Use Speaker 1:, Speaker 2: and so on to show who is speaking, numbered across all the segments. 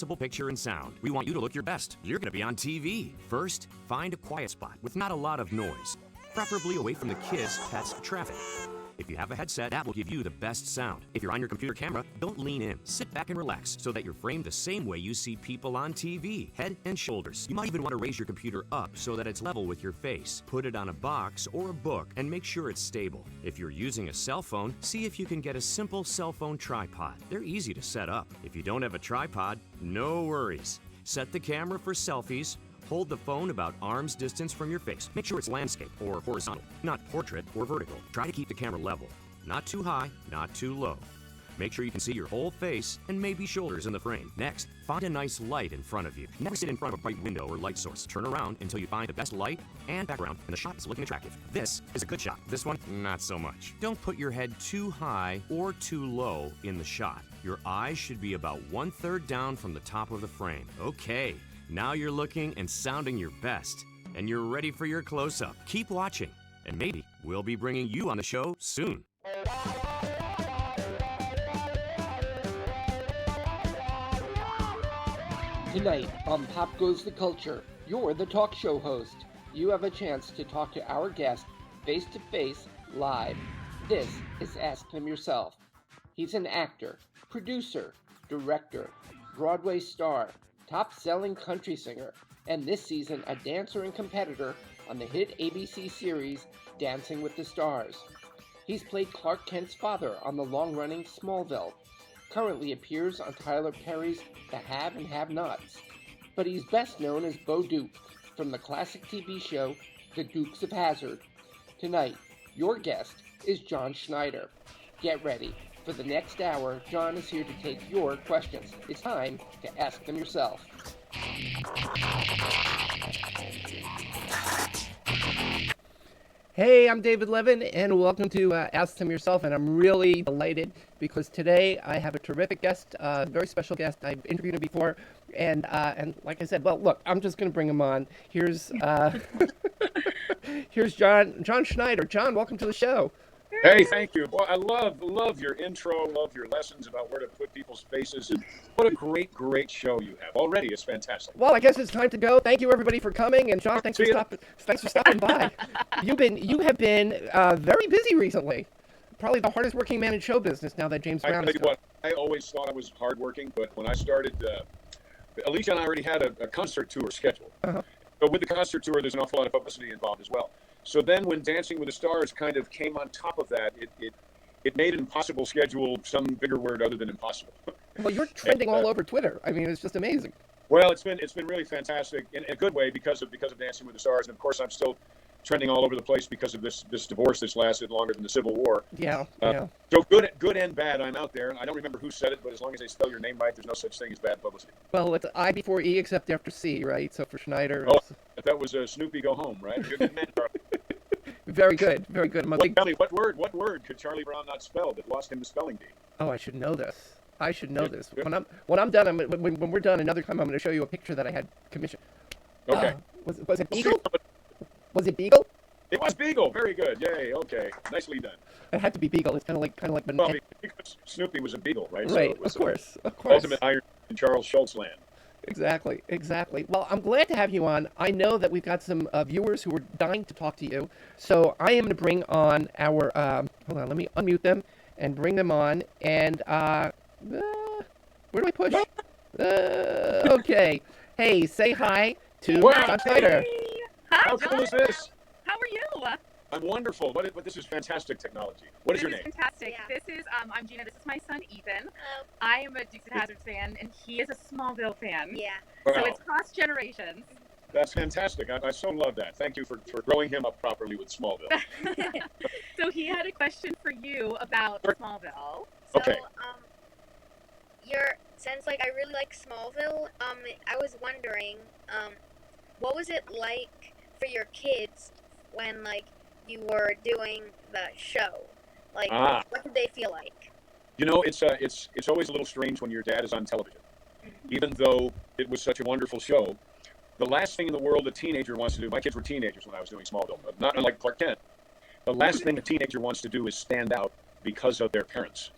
Speaker 1: picture and sound. We want you to look your best. You're going to be on TV. First, find a quiet spot with not a lot of noise, preferably away from the kids, pets, or traffic. If you have a headset, that will give you the best sound. If you're on your computer camera, don't lean in. Sit back and relax so that you're framed the same way you see people on TV, head and shoulders. You might even want to raise your computer up so that it's level with your face. Put it on a box or a book and make sure it's stable. If you're using a cell phone, see if you can get a simple cell phone tripod. They're easy to set up. If you don't have a tripod, no worries. Set the camera for selfies. Hold the phone about arm's distance from your face. Make sure it's landscape or horizontal, not portrait or vertical. Try to keep the camera level. Not too high, not too low. Make sure you can see your whole face and maybe shoulders in the frame. Next, find a nice light in front of you. Never sit in front of a bright window or light source. Turn around until you find the best light and background and the shot is looking attractive. This is a good shot. This one, not so much. Don't put your head too high or too low in the shot. Your eyes should be about 1/3 down from the top of the frame. Okay. Now you're looking and sounding your best, and you're ready for your close-up. Keep watching, and maybe we'll be bringing you on the show soon.
Speaker 2: Tonight on Pop Goes the Culture, you're the talk show host. You have a chance to talk to our guest face-to-face, live. This is Ask Him Yourself. He's an actor, producer, director, Broadway star, top-selling country singer, and this season a dancer and competitor on the hit ABC series Dancing with the Stars. He's played Clark Kent's father on the long-running Smallville, currently appears on Tyler Perry's The Have and Have-Nots, but he's best known as Bo Duke from the classic TV show The Dukes of Hazzard. Tonight, your guest is John Schneider. Get ready. For the next hour, John is here to take your questions. It's time to ask them yourself. Hey, I'm David Levin, and welcome to Ask Them Yourself, and I'm really delighted because today I have a terrific guest, a very special guest. I've interviewed him before, and like I said, well, look, I'm just going to bring him on. Here's here's John Schneider. John, welcome to the show.
Speaker 3: Hey, thank you. Well, I love your intro, love your lessons about where to put people's faces, and what a great show you have. Already, it's fantastic.
Speaker 2: Well, I guess it's time to go. Thank you, everybody, for coming, and John, thanks for stopping by. You have been very busy recently. Probably the hardest working man in show business now that James Brown is gone.
Speaker 3: I always thought I was hardworking, but when I started, Alicia and I already had a concert tour scheduled.
Speaker 2: Uh-huh.
Speaker 3: But with the concert tour, there's an awful lot of publicity involved as well. So then when Dancing with the Stars kind of came on top of that, it made an impossible schedule some bigger word other than impossible.
Speaker 2: Well, you're trending all over Twitter. I mean, it's just amazing.
Speaker 3: Well, it's been really fantastic in a good way because of Dancing with the Stars, and of course I'm still trending all over the place because of this divorce that's lasted longer than the Civil War.
Speaker 2: Yeah.
Speaker 3: So good and bad, I'm out there. I don't remember who said it, but as long as they spell your name right, there's no such thing as bad publicity.
Speaker 2: Well, it's I before E except after C, right? So for Schneider.
Speaker 3: That was Snoopy Go Home, right? You're a good man, Charlie.
Speaker 2: Very good.
Speaker 3: Tell me, what word could Charlie Brown not spell that lost him the spelling bee?
Speaker 2: Oh, I should know this. When I'm done, when we're done another time, I'm going to show you a picture that I had commissioned.
Speaker 3: Okay.
Speaker 2: Was it Beagle? Was it Beagle?
Speaker 3: It was Beagle. Very good. Yay. Okay. Nicely done.
Speaker 2: It had to be Beagle. It's kind of like.
Speaker 3: Well, because Snoopy was a beagle, right?
Speaker 2: Right.
Speaker 3: So
Speaker 2: of course.
Speaker 3: Ultimate iron in Charles Schultz land.
Speaker 2: Exactly. Well, I'm glad to have you on. I know that we've got some viewers who are dying to talk to you. So I am going to bring on our, hold on, let me unmute them and bring them on. And, where do I push? Okay. Hey, say hi to John Schneider.
Speaker 4: Hi,
Speaker 3: How cool is this?
Speaker 4: How are you?
Speaker 3: I'm wonderful. But this is fantastic technology. What is your name?
Speaker 4: Fantastic. Yeah. This is I'm Gina. This is my son Ethan. I am a Dukes of Hazzard fan, and he is a Smallville fan.
Speaker 5: Yeah.
Speaker 3: Wow.
Speaker 4: So it's cross generations.
Speaker 3: That's fantastic. I so love that. Thank you for growing him up properly with Smallville.
Speaker 4: So he had a question for you about Smallville.
Speaker 3: Okay.
Speaker 5: Since I really like Smallville, I was wondering, what was it like for your kids when you were doing the show? What did they feel like?
Speaker 3: You know, it's always a little strange when your dad is on television. Even though it was such a wonderful show, the last thing in the world a teenager wants to do, my kids were teenagers when I was doing Smallville, not unlike Clark Kent, the last thing a teenager wants to do is stand out because of their parents.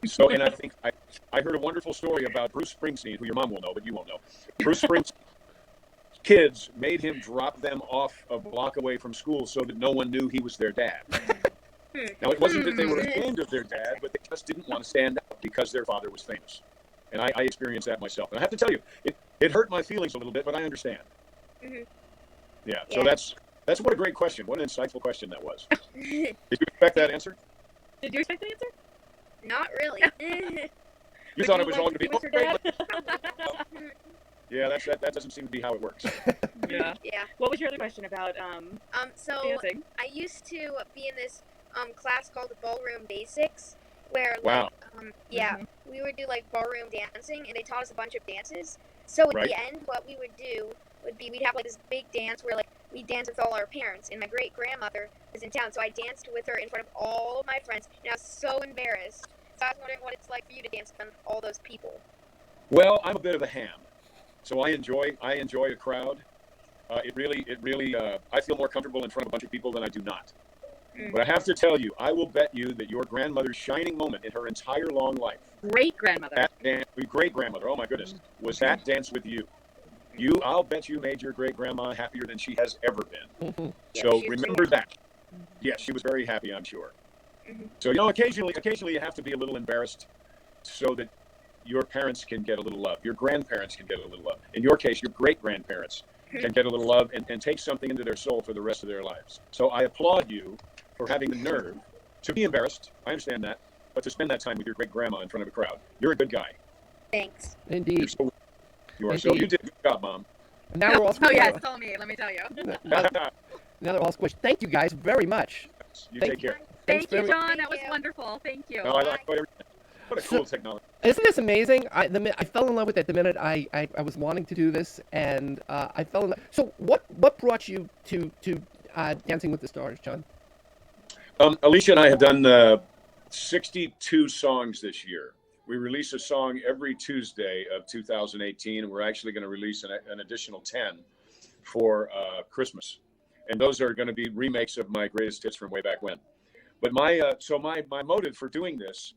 Speaker 3: So, and I think I heard a wonderful story about Bruce Springsteen, who your mom will know, but you won't know. Bruce Springsteen's kids made him drop them off a block away from school so that no one knew he was their dad. Now, it wasn't that they were ashamed of their dad, but they just didn't want to stand out because their father was famous. And I experienced that myself. And I have to tell you, it hurt my feelings a little bit, but I understand. Yeah, so that's what a great question. What an insightful question that was. Did you expect that answer?
Speaker 4: Did you expect the answer?
Speaker 5: Not really.
Speaker 3: You thought it was all going to be great. Yeah, that doesn't seem to be how it works.
Speaker 4: Yeah. What was your other question about
Speaker 5: so
Speaker 4: dancing?
Speaker 5: I used to be in this class called Ballroom Basics, where
Speaker 3: Wow.
Speaker 5: we would do like ballroom dancing, and they taught us a bunch of dances. So at the end, what we would do would be we'd have like this big dance where like we danced with all our parents, and my great grandmother was in town, so I danced with her in front of all of my friends, and I was so embarrassed. So I was wondering what it's like for you to dance in front of all those people.
Speaker 3: Well, I'm a bit of a ham, so I enjoy a crowd. It really I feel more comfortable in front of a bunch of people than I do not. But I have to tell you, I will bet you that your grandmother's shining moment in her entire long life,
Speaker 4: Great-grandmother.
Speaker 3: Great-grandmother, oh my goodness, was that dance with you. I'll bet you made your great-grandma happier than she has ever been. So remember that. Yes, she was very happy, I'm sure. So, occasionally you have to be a little embarrassed so that your parents can get a little love. Your grandparents can get a little love. In your case, your great-grandparents can get a little love and take something into their soul for the rest of their lives. So I applaud you for having the nerve to be embarrassed. I understand that. But to spend that time with your great-grandma in front of a crowd. You're a good guy.
Speaker 5: Thanks.
Speaker 2: Indeed.
Speaker 3: You are. So you did a good job, Mom.
Speaker 2: And now we're all
Speaker 4: Oh, yes, tell me. Let me tell you.
Speaker 2: now they're all squished. Thank you guys very much.
Speaker 3: You take care.
Speaker 4: Thank you, John.
Speaker 5: Thank
Speaker 4: That was
Speaker 5: you.
Speaker 4: wonderful. Thank you.
Speaker 3: No, I like everything. What a cool technology.
Speaker 2: Isn't this amazing? I fell in love with it the minute I was wanting to do this, and I fell in love. So what brought you to Dancing with the Stars, John?
Speaker 3: Alicia and I have done 62 songs this year. We release a song every Tuesday of 2018, and we're actually going to release an additional 10 for Christmas. And those are going to be remakes of my greatest hits from way back when. But my motive for doing this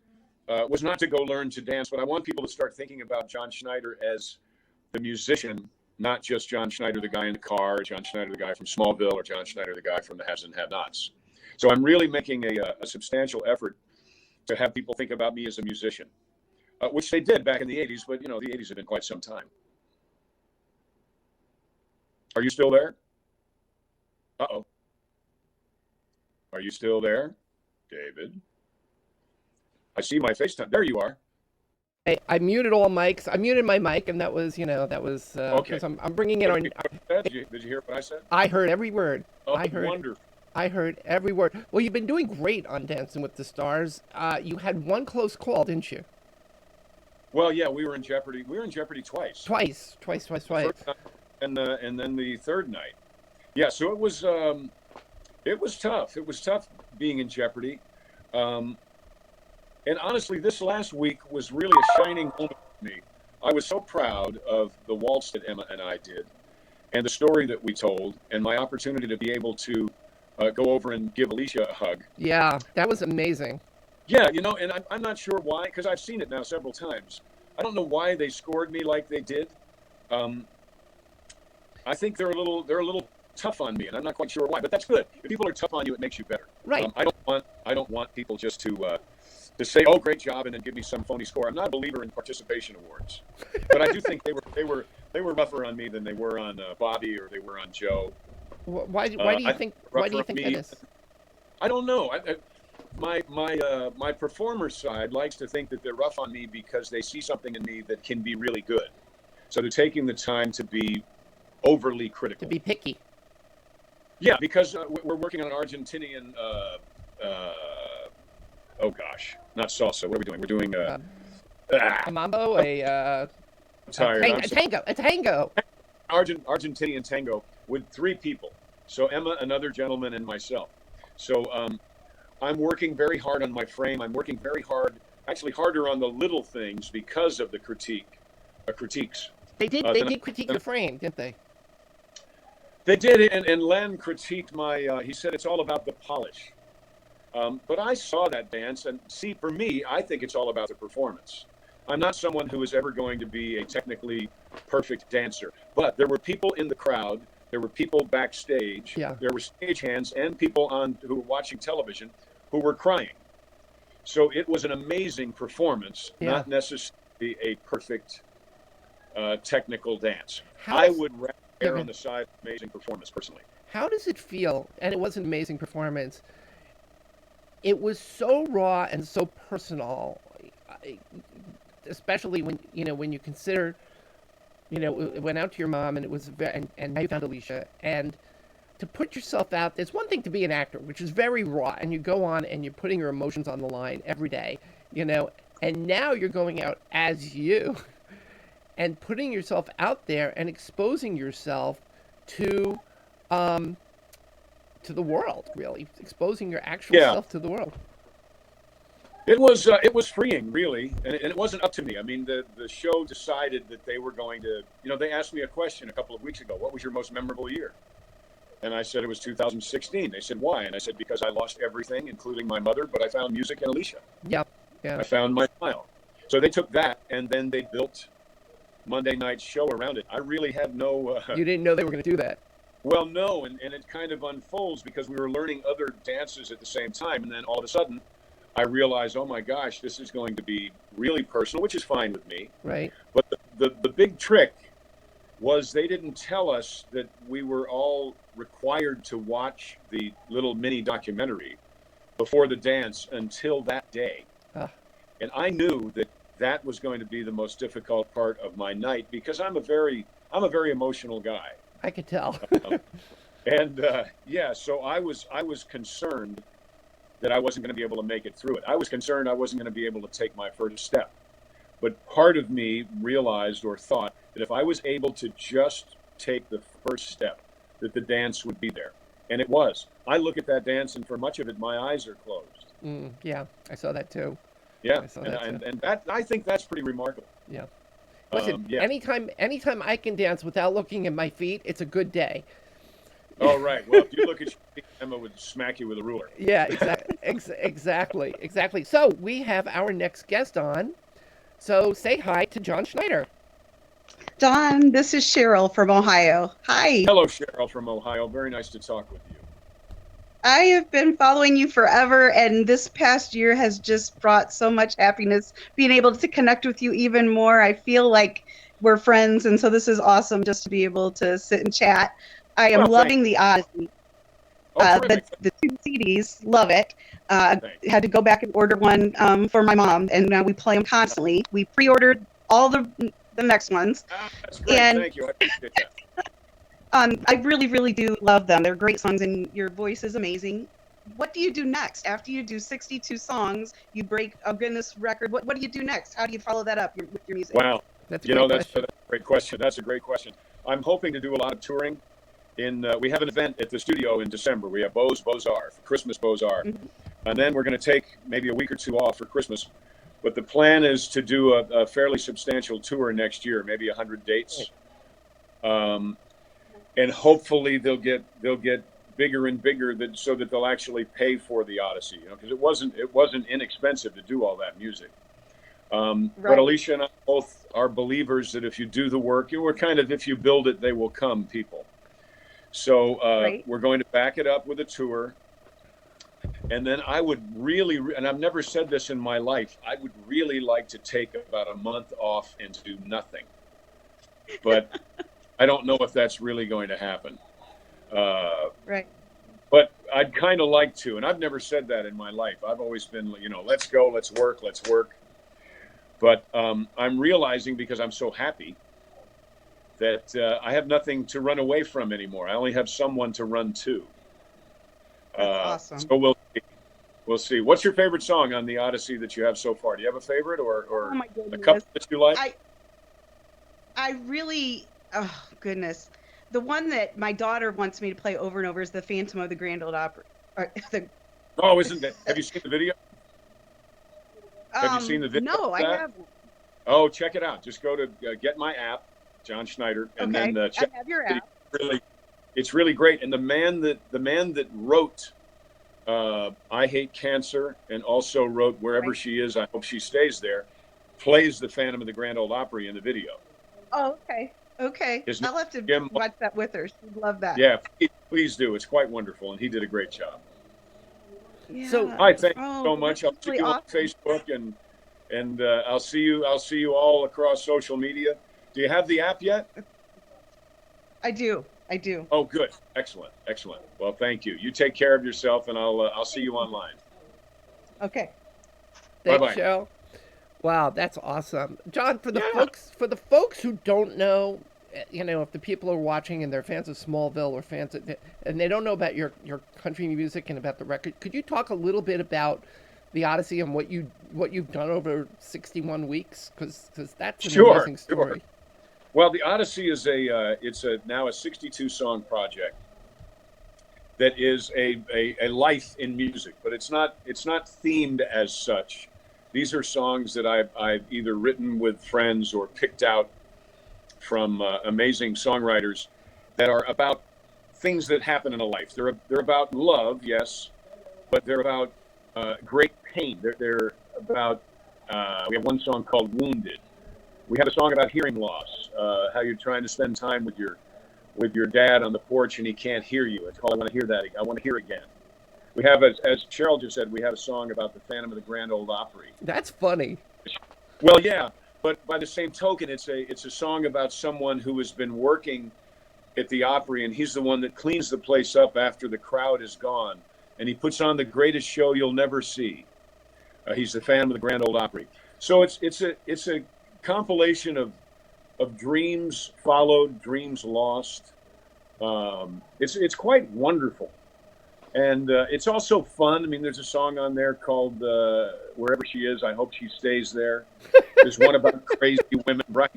Speaker 3: was not to go learn to dance, but I want people to start thinking about John Schneider as the musician, not just John Schneider, the guy in the car, or John Schneider, the guy from Smallville, or John Schneider, the guy from the Haves and Have-Nots. So I'm really making a substantial effort to have people think about me as a musician, which they did back in the 80s, but, the 80s have been quite some time. Are you still there? Uh-oh. Are you still there, David? I see my FaceTime. There you are.
Speaker 2: Hey, I muted all mics. I muted my mic, and that was
Speaker 3: okay.
Speaker 2: because I'm bringing it on.
Speaker 3: Did you hear what I said?
Speaker 2: I heard every word.
Speaker 3: Oh, wonderful.
Speaker 2: I heard every word. Well, you've been doing great on Dancing with the Stars. You had one close call, didn't you?
Speaker 3: Well, yeah, we were in jeopardy. We were in jeopardy twice.
Speaker 2: Twice.
Speaker 3: And then the third night. Yeah, so it was tough. It was tough being in jeopardy. And honestly, this last week was really a shining moment for me. I was so proud of the waltz that Emma and I did, and the story that we told, and my opportunity to be able to go over and give Alicia a hug.
Speaker 2: Yeah, that was amazing.
Speaker 3: Yeah, and I'm not sure why, because I've seen it now several times. I don't know why they scored me like they did. I think they're a little tough on me, and I'm not quite sure why. But that's good. If people are tough on you, it makes you better.
Speaker 2: Right.
Speaker 3: I don't want people just to say, "Oh, great job," and then give me some phony score. I'm not a believer in participation awards, but I do think they were rougher on me than they were on Bobby or they were on Joe.
Speaker 2: Why do you think that is?
Speaker 3: I don't know. My performer side likes to think that they're rough on me because they see something in me that can be really good. So they're taking the time to be overly critical.
Speaker 2: To be picky.
Speaker 3: Yeah, because we're working on an Argentinian. Oh gosh, not salsa. What are we doing? We're doing
Speaker 2: a mambo, a tango.
Speaker 3: Argentinian tango with 3 people. So Emma, another gentleman, and myself. So I'm working very hard on my frame. I'm working very hard, actually harder on the little things because of the critiques.
Speaker 2: They did critique the frame, didn't they?
Speaker 3: They did, and Len critiqued my. He said it's all about the polish. But I saw that dance, and see, for me, I think it's all about the performance. I'm not someone who is ever going to be a technically perfect dancer, but there were people in the crowd, there were people backstage, there were stagehands and people who were watching television who were crying. So it was an amazing performance, not necessarily a perfect technical dance. I would rather err on the side of amazing performance, personally.
Speaker 2: How does it feel? And it was an amazing performance. It was so raw and so personal, especially when you consider, it went out to your mom, and it was and now you found Alicia, and to put yourself out. There's one thing to be an actor, which is very raw, and you go on and you're putting your emotions on the line every day, and now you're going out as you, and putting yourself out there and exposing yourself to the world, really exposing your actual self to the world.
Speaker 3: It was freeing, really, and it wasn't up to me. I mean, the show decided that they were going to, they asked me a question a couple of weeks ago. What was your most memorable year? And I said it was 2016. They said, why? And I said, because I lost everything, including my mother, but I found music and Alicia. Yeah. I found my smile. So they took that, and then they built Monday night's show around it. I really had no...
Speaker 2: You didn't know they were going to do that.
Speaker 3: Well, no, and it kind of unfolds because we were learning other dances at the same time, and then all of a sudden, I realized, oh my gosh, this is going to be really personal, which is fine with me.
Speaker 2: Right.
Speaker 3: But the big trick was they didn't tell us that we were all required to watch the little mini documentary before the dance until that day. And I knew that was going to be the most difficult part of my night because I'm a very emotional guy.
Speaker 2: I could tell.
Speaker 3: So I was concerned that I wasn't going to be able to make it through it. I was concerned I wasn't going to be able to take my first step. But part of me realized or thought that if I was able to just take the first step, that the dance would be there. And it was. I look at that dance, and for much of it, my eyes are closed.
Speaker 2: Yeah, I saw that too.
Speaker 3: Yeah, and that I think that's pretty remarkable.
Speaker 2: Yeah. Listen, anytime I can dance without looking at my feet, it's a good day.
Speaker 3: Oh, right. Well, if you look at your feet, Emma would smack you with a ruler.
Speaker 2: Yeah, exactly. So we have our next guest on. So say hi to John Schneider.
Speaker 6: Don, this is Cheryl from Ohio. Hi.
Speaker 3: Hello, Cheryl from Ohio. Very nice to talk with you.
Speaker 6: I have been following you forever, and this past year has just brought so much happiness, being able to connect with you even more. I feel like we're friends, and so this is awesome just to be able to sit and chat. I am loving the Odyssey. The 2 CDs, love it. Had to go back and order one for my mom, and now we play them constantly. We pre-ordered all the next ones.
Speaker 3: That's great. Thank you. I appreciate that.
Speaker 6: I really, really do love them. They're great songs, and your voice is amazing. What do you do next? After you do 62 songs, you break a Guinness record. What do you do next? How do you follow that up with your music?
Speaker 3: Wow. That's a great question. That's a great question. I'm hoping to do a lot of touring. We have an event at the studio in December. We have Beaux-Arts, Christmas Beaux-Arts. Mm-hmm. And then we're going to take maybe a week or two off for Christmas. But the plan is to do a fairly substantial tour next year, maybe 100 dates. And hopefully they'll get bigger and bigger so that they'll actually pay for the Odyssey, because it wasn't inexpensive to do all that music. Right. But Alicia and I both are believers that if you do the work, we're kind of, if you build it, they will come people. So we're going to back it up with a tour. And then I would really, and I've never said this in my life, I would really like to take about a month off and do nothing. But I don't know if that's really going to happen.
Speaker 6: Right.
Speaker 3: But I'd kind of like to, and I've never said that in my life. I've always been, let's go, let's work. But I'm realizing, because I'm so happy, that I have nothing to run away from anymore. I only have someone to run to.
Speaker 6: That's awesome.
Speaker 3: So we'll see. What's your favorite song on the Odyssey that you have so far? Do you have a favorite or a couple that you like?
Speaker 6: I really, oh goodness, the one that my daughter wants me to play over and over is the Phantom of the Grand Ole Opry.
Speaker 3: Oh, isn't that? Have you seen the video? Have you seen the video?
Speaker 6: No, I haven't.
Speaker 3: Oh, check it out. Just go to get my app, John Schneider, and then check.
Speaker 6: I have your app.
Speaker 3: It's really great. And the man that wrote I Hate Cancer, and also wrote Wherever She Is, I Hope She Stays There, plays the Phantom of the Grand Ole Opry in the video.
Speaker 6: Oh, okay. Okay.
Speaker 3: His
Speaker 6: I'll have to
Speaker 3: Jim-
Speaker 6: watch that with her. She'd love that.
Speaker 3: Yeah, please do. It's quite wonderful, and he did a great job.
Speaker 6: Yeah.
Speaker 7: So-
Speaker 3: I thank you
Speaker 6: Oh,
Speaker 3: so much. I'll
Speaker 6: that's
Speaker 3: see
Speaker 6: really
Speaker 3: you on
Speaker 6: awesome.
Speaker 3: Facebook, and I'll see you all across social media. Do you have the app yet?
Speaker 6: I do.
Speaker 3: Oh, good. Excellent. Well, thank you. You take care of yourself, and I'll see you online.
Speaker 6: Okay.
Speaker 7: Thanks,
Speaker 3: Bye-bye.
Speaker 7: Cheryl. Wow, that's awesome, John. For the
Speaker 3: Yeah.
Speaker 7: folks who don't know, if the people are watching and they're fans of Smallville or fans of, and they don't know about your country music and about the record, could you talk a little bit about the Odyssey and what you've done over 61 weeks? Because that's an amazing story.
Speaker 3: Sure. Well, the Odyssey is now a 62 song project that is a life in music, but it's not themed as such. These are songs that I've either written with friends or picked out from amazing songwriters that are about things that happen in a life. They're about love, yes, but they're about great pain. They're about we have one song called Wounded. We have a song about hearing loss, how you're trying to spend time with your dad on the porch and he can't hear you. It's called I Want to Hear That. I Want to Hear Again. We have, as Cheryl just said, we have a song about the Phantom of the Grand Ole Opry.
Speaker 7: That's funny.
Speaker 3: Well, yeah, but by the same token, it's a song about someone who has been working at the Opry, and he's the one that cleans the place up after the crowd is gone, and he puts on the greatest show you'll never see. He's the Phantom of the Grand Ole Opry. So it's a compilation of dreams followed, dreams lost. It's quite wonderful. And it's also fun. I mean, there's a song on there called Wherever She Is, I Hope She Stays There. There's one about crazy women, right?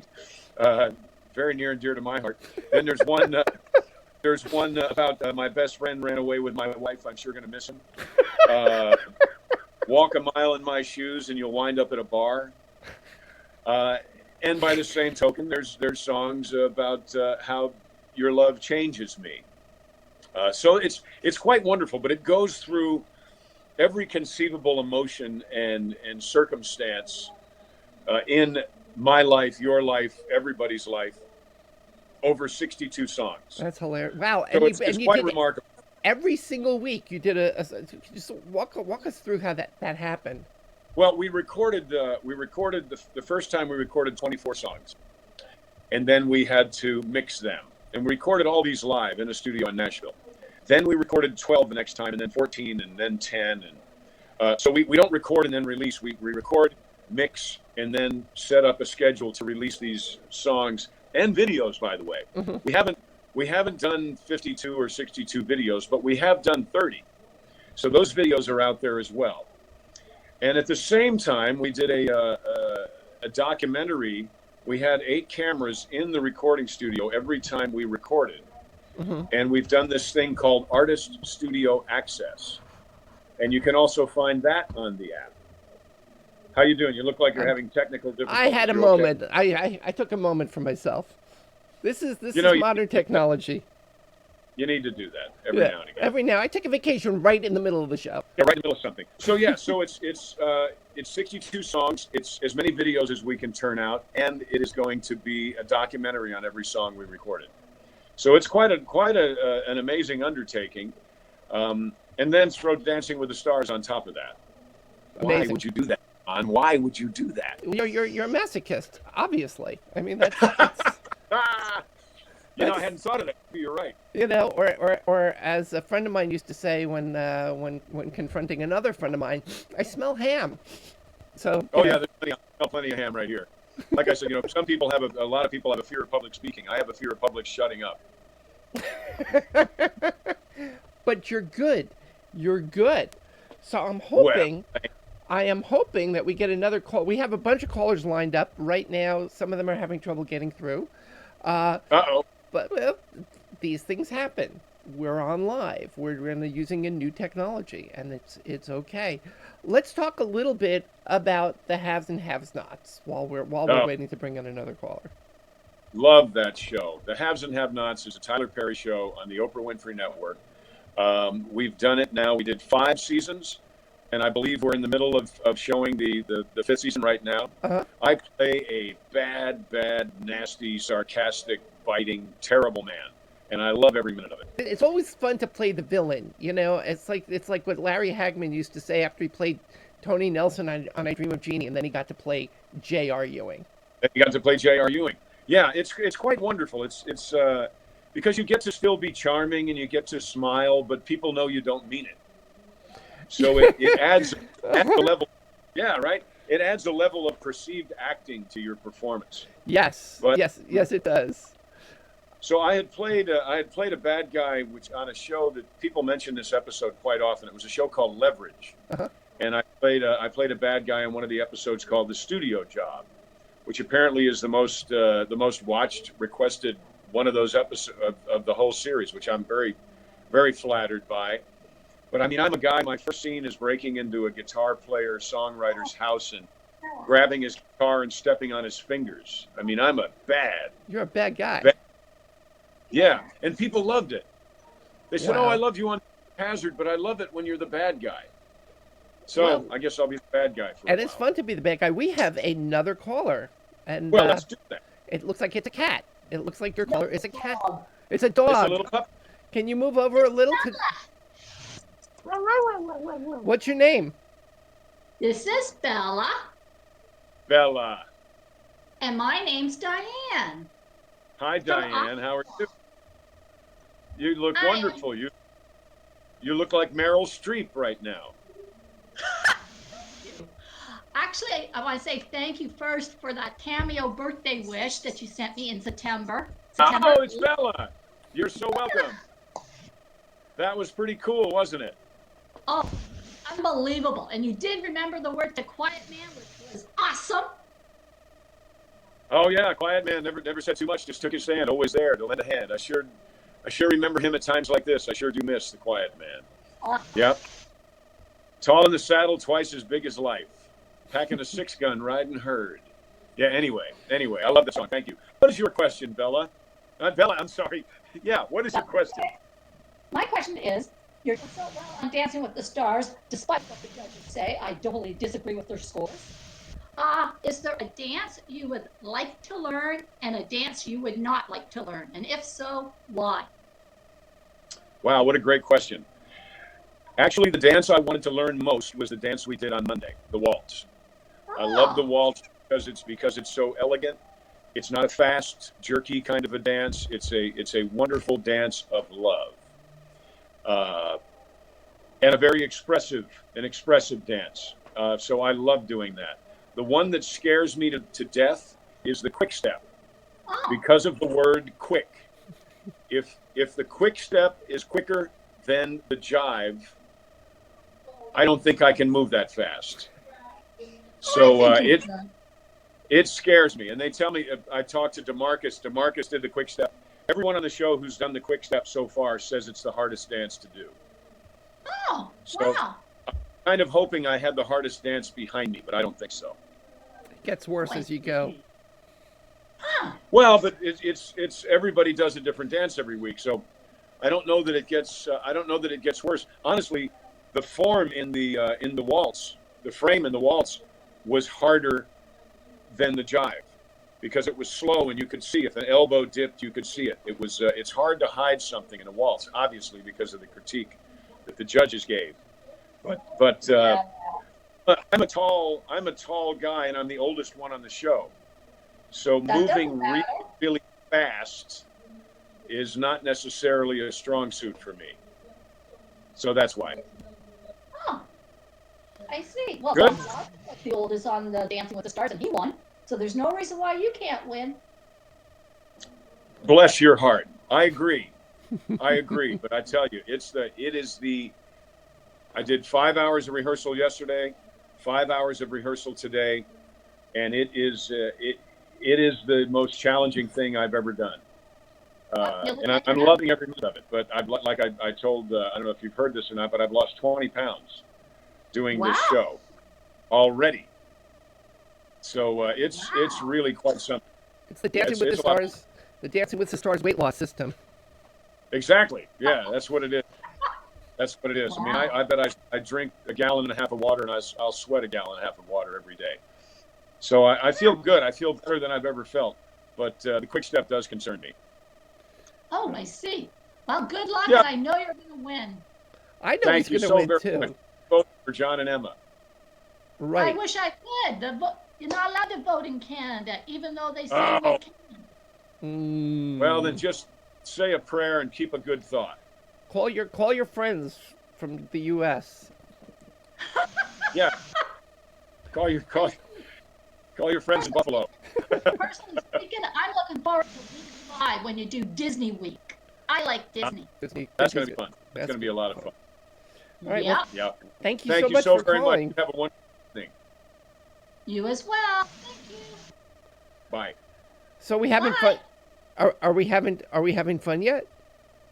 Speaker 3: Very near and dear to my heart. Then there's one about my best friend ran away with my wife. I'm sure going to miss him. Walk a mile in my shoes and you'll wind up at a bar. And by the same token, there's songs about how your love changes me. So it's quite wonderful, but it goes through every conceivable emotion and circumstance in my life, your life, everybody's life, over 62 songs.
Speaker 7: That's hilarious. Wow.
Speaker 3: So it's quite remarkable.
Speaker 7: Every single week you did just walk us through how that happened.
Speaker 3: Well, we recorded the first time we recorded 24 songs, and then we had to mix them. And we recorded all these live in a studio in Nashville. Then we recorded 12 the next time, and then 14, and then 10. And so we don't record and then release. We record, mix, and then set up a schedule to release these songs and videos, by the way. Mm-hmm. We haven't done 52 or 62 videos, but we have done 30. So those videos are out there as well. And at the same time, we did a documentary. We had 8 cameras in the recording studio every time we recorded. Mm-hmm. And we've done this thing called Artist Studio Access. And you can also find that on the app. How you doing? You look like you're having technical difficulties.
Speaker 7: I had a moment. Okay? I took a moment for myself. This is modern technology.
Speaker 3: You need to do that every now and again.
Speaker 7: Every now. I take a vacation right in the middle of the show.
Speaker 3: Yeah, right in the middle of something. So yeah, so it's 62 songs. It's as many videos as we can turn out, and it is going to be a documentary on every song we recorded. So it's quite an amazing undertaking. And then throw Dancing with the Stars on top of that.
Speaker 7: Amazing.
Speaker 3: Why would you do that, John? Why would you do that?
Speaker 7: You're a masochist, obviously. I mean that's
Speaker 3: I hadn't thought of that. You're right.
Speaker 7: Or as a friend of mine used to say when confronting another friend of mine, I smell ham. So.
Speaker 3: Oh yeah, there's plenty of ham right here. Like I said, some people a lot of people have a fear of public speaking. I have a fear of public shutting up.
Speaker 7: But you're good. You're good. So I'm hoping.
Speaker 3: Well,
Speaker 7: I am hoping that we get another call. We have a bunch of callers lined up right now. Some of them are having trouble getting through.
Speaker 3: Uh-oh.
Speaker 7: But these things happen. We're on live. We're using a new technology, and it's okay. Let's talk a little bit about the haves and have-nots while we're waiting to bring in another caller.
Speaker 3: Love that show. The Haves and Have-Nots is a Tyler Perry show on the Oprah Winfrey Network. We've done it now. We did 5 seasons, and I believe we're in the middle of showing the 5th season right now.
Speaker 7: Uh-huh.
Speaker 3: I play a bad, nasty, sarcastic, biting, terrible man, and I love every minute of it.
Speaker 7: It's always fun to play the villain. You know, it's like what Larry Hagman used to say after he played Tony Nelson on I Dream of Jeannie, and then he got to play J.R. Ewing.
Speaker 3: You got to play J.R. Ewing. Yeah, it's quite wonderful. It's because you get to still be charming and you get to smile, but people know you don't mean it. So it adds a level. Yeah, right. It adds a level of perceived acting to your performance.
Speaker 7: Yes,
Speaker 3: but,
Speaker 7: yes, it does.
Speaker 3: So I had played a bad guy, which on a show that people mention this episode quite often. It was a show called Leverage, and I played a bad guy in one of the episodes called The Studio Job, which apparently is the most watched, requested one of those episodes of the whole series, which I'm very, very flattered by. But I mean, I'm a guy, my first scene is breaking into a guitar player, songwriter's house and grabbing his guitar and stepping on his fingers. I mean,
Speaker 7: You're a bad guy.
Speaker 3: Yeah, and people loved it. They said,
Speaker 7: Wow.
Speaker 3: "Oh, I love you on Hazzard, but I love it when you're the bad guy." So
Speaker 7: Well,
Speaker 3: I guess I'll be the bad guy for a
Speaker 7: and
Speaker 3: while.
Speaker 7: it's fun to be the bad guy. We have another caller, and
Speaker 3: Well, let's do that.
Speaker 7: it looks like it's a cat. It looks like your caller is a cat. It's a
Speaker 3: It's
Speaker 7: dog.
Speaker 3: a little pup.
Speaker 7: Can you move over a little? What's your name?
Speaker 8: This is Bella,
Speaker 3: Bella.
Speaker 8: and my name's Diane.
Speaker 3: Hi, Diane. How are you? You look
Speaker 8: I am-
Speaker 3: wonderful. You look like Meryl Streep right now.
Speaker 8: Actually, I want to say thank you first for that cameo birthday wish that you sent me in September.
Speaker 3: Oh, it's Bella. You're so welcome. That was pretty cool, wasn't it?
Speaker 8: Oh, unbelievable. And you did remember the word "the quiet man," which was awesome.
Speaker 3: Oh yeah, quiet man. Never said too much. Just took his stand. Always there to lend a hand. I sure remember him at times like this. I sure do miss the quiet man.
Speaker 8: Awesome.
Speaker 3: Yep. Tall in the saddle, twice as big as life. Packing a 6-gun, riding herd. Yeah. Anyway, I love the song. Thank you. What is your question, Bella? Bella, I'm sorry. Yeah. What is your question?
Speaker 8: My question is, you're doing so well on Dancing with the Stars, despite what the judges say. I totally disagree with their scores. Is there a dance you would like to learn and a dance you would not like to learn? And if so, why?
Speaker 3: Wow, what a great question. Actually, the dance I wanted to learn most was the dance we did on Monday, the waltz. I love the waltz because it's so elegant. It's not a fast, jerky kind of a dance. It's a wonderful dance of love, and a very expressive dance. So I love doing that. The one that scares me to death is the quick step, because of the word quick. If the quick step is quicker than the jive, I don't think I can move that fast. So it scares me. And they tell me, I talked to DeMarcus. DeMarcus did the quick step. Everyone on the show who's done the quick step so far says it's the hardest dance to do.
Speaker 8: Oh,
Speaker 3: So
Speaker 8: wow.
Speaker 3: I'm kind of hoping I had the hardest dance behind me, but I don't think so.
Speaker 7: It gets worse as you go.
Speaker 3: Well, but it's everybody does a different dance every week, so I don't know that it gets worse. Honestly, the form in the waltz, the frame in the waltz, was harder than the jive because it was slow and you could see if an elbow dipped, you could see it. It was it's hard to hide something in a waltz, obviously because of the critique that the judges gave. But I'm a tall guy and I'm the oldest one on the show. So moving really fast is not necessarily a strong suit for me. So that's why.
Speaker 8: Oh, I see. Well,
Speaker 3: Good.
Speaker 8: the oldest on the Dancing with the Stars, and he won. So there's no reason why you can't win.
Speaker 3: Bless your heart. I agree. But I tell you, I did 5 hours of rehearsal yesterday, 5 hours of rehearsal today, and it is the most challenging thing I've ever done. And I'm loving every minute of it. But I told, I don't know if you've heard this or not, but I've lost 20 pounds doing this show already. So it's really quite something.
Speaker 7: It's the Dancing with the Stars, the Dancing with the Stars weight loss system.
Speaker 3: Exactly. Yeah, that's what it is. That's what it is. I mean,
Speaker 8: Wow.
Speaker 3: I bet I drink a gallon and a half of water, and I'll sweat a gallon and a half of water every day. So I feel good. I feel better than I've ever felt. But the quick step does concern me.
Speaker 8: Oh, I see. Well, good luck,
Speaker 3: Yeah.
Speaker 8: and I know you're going to win.
Speaker 7: I know
Speaker 3: Thank you
Speaker 7: he's
Speaker 3: so
Speaker 7: going to
Speaker 3: very
Speaker 7: win
Speaker 3: much.
Speaker 7: too.
Speaker 3: Both for John and Emma.
Speaker 7: Right.
Speaker 8: I wish I could. You're not allowed to vote in Canada, even though they say
Speaker 3: Oh.
Speaker 8: we can.
Speaker 3: Well, then just say a prayer and keep a good thought.
Speaker 7: Call your friends from the U.S.
Speaker 3: Yeah. Call your friends in Buffalo.
Speaker 8: Personally speaking, I'm looking forward to week 5 when you do Disney Week. I like Disney.
Speaker 7: Disney.
Speaker 3: That's going to be fun. It's
Speaker 7: That's
Speaker 3: going to be a lot of fun.
Speaker 7: All right.
Speaker 8: Yeah.
Speaker 7: Well,
Speaker 3: Yeah.
Speaker 7: thank you
Speaker 3: Thank
Speaker 7: so
Speaker 3: you
Speaker 7: much
Speaker 3: so
Speaker 7: for
Speaker 3: very
Speaker 7: calling.
Speaker 3: much. Have a wonderful evening.
Speaker 8: You as well. Thank you.
Speaker 3: Bye.
Speaker 7: So we having
Speaker 8: Bye.
Speaker 7: fun? Are we having fun yet?